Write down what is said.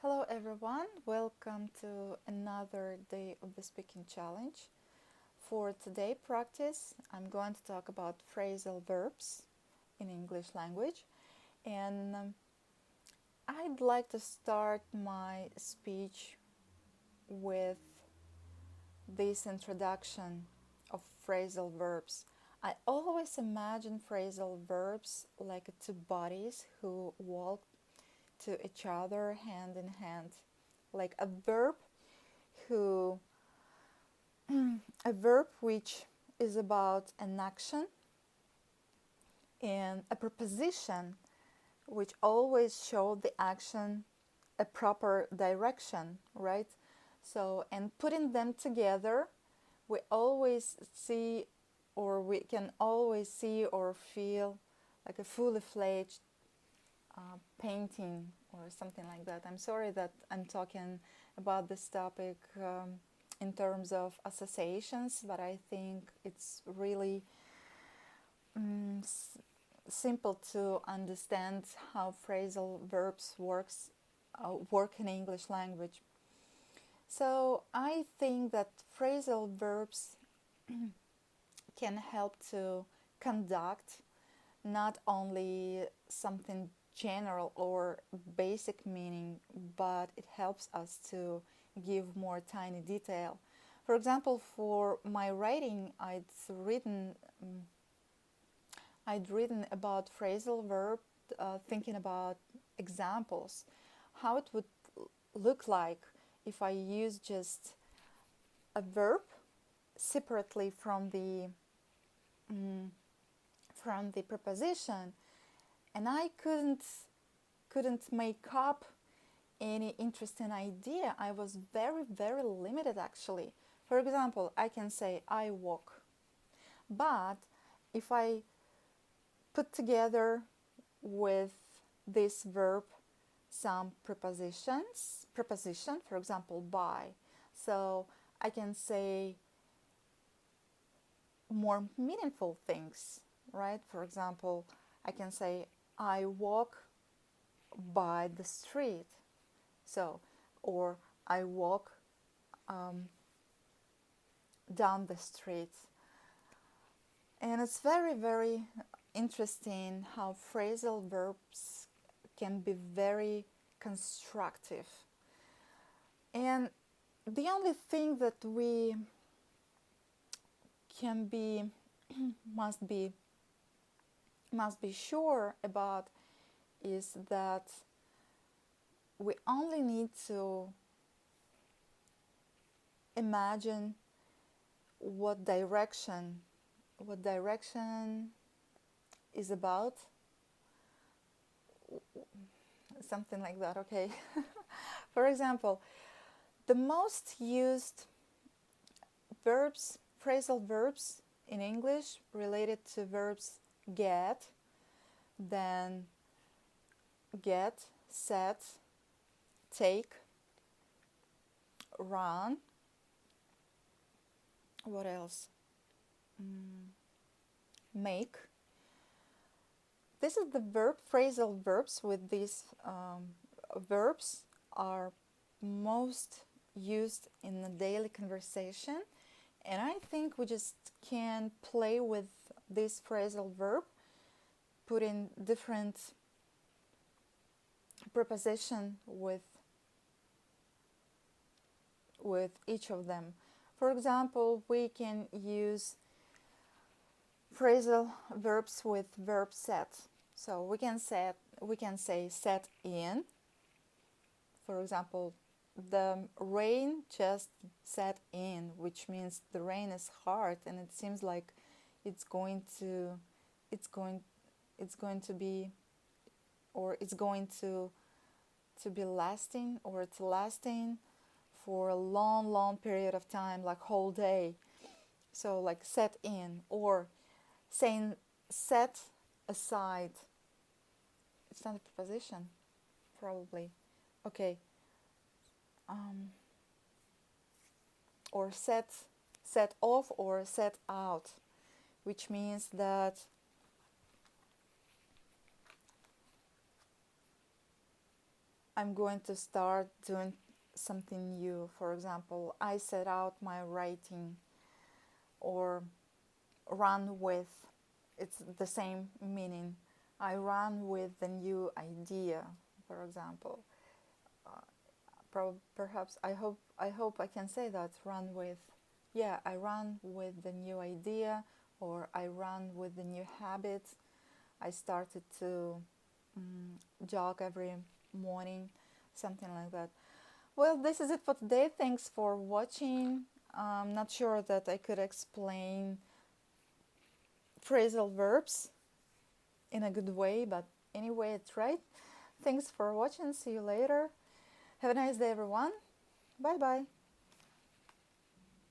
Hello everyone, welcome to another day of the speaking challenge. For today practice, I'm going to talk about phrasal verbs in English language, and I'd like to start my speech with this introduction of phrasal verbs. I always imagine phrasal verbs like two bodies who walk to each other hand in hand, like who a verb which is about an action, and a preposition which always show the action a proper direction, right? So, and putting them together, we always see, or we can always see or feel like a fully fledged painting or something like that. I'm sorry that I'm talking about this topic in terms of associations, but I think it's really simple to understand how phrasal verbs work in English language. So I think that phrasal verbs can help to conduct not only something general or basic meaning, but it helps us to give more tiny detail. For example, for my writing, I'd written about phrasal verb, thinking about examples, how it would look like if I use just a verb separately from the preposition, and I couldn't make up any interesting idea. I was very limited actually. For example, I can say I walk, but if I put together with this verb some preposition, for example, by, so I can say more meaningful things, right? For example, I can say I walk by the street, so, or I walk down the street. And it's very interesting how phrasal verbs can be very constructive. And the only thing that we can be must be sure about is that we only need to imagine what direction is about, something like that, okay? For example, the most used verbs, phrasal verbs in English related to verbs get, then get, set, take, run, what else? Make. This is the phrasal verbs with these verbs are most used in the daily conversation, and I think we just can play with this phrasal verb, putting different preposition with each of them. For example, we can use phrasal verbs with verb set. So we can say set in. For example, the rain just set in, which means the rain is hard and it seems like it's going to be, or it's going to be lasting, or it's lasting for a long period of time, like whole day. So like set in, or saying set aside. It's not a preposition, probably. Okay. Or set off or set out, which means that I'm going to start doing something new. For example, I set out my writing, or run with, it's the same meaning. I run with the new idea, for example. Perhaps I hope I can say that, run with. Yeah, I run with the new idea, or I run with the new habits. I started to jog every morning, something like that. Well, this is it for today. Thanks for watching. I'm not sure that I could explain phrasal verbs in a good way, but anyway, it's right. Thanks for watching. See you later. Have a nice day, everyone. Bye bye.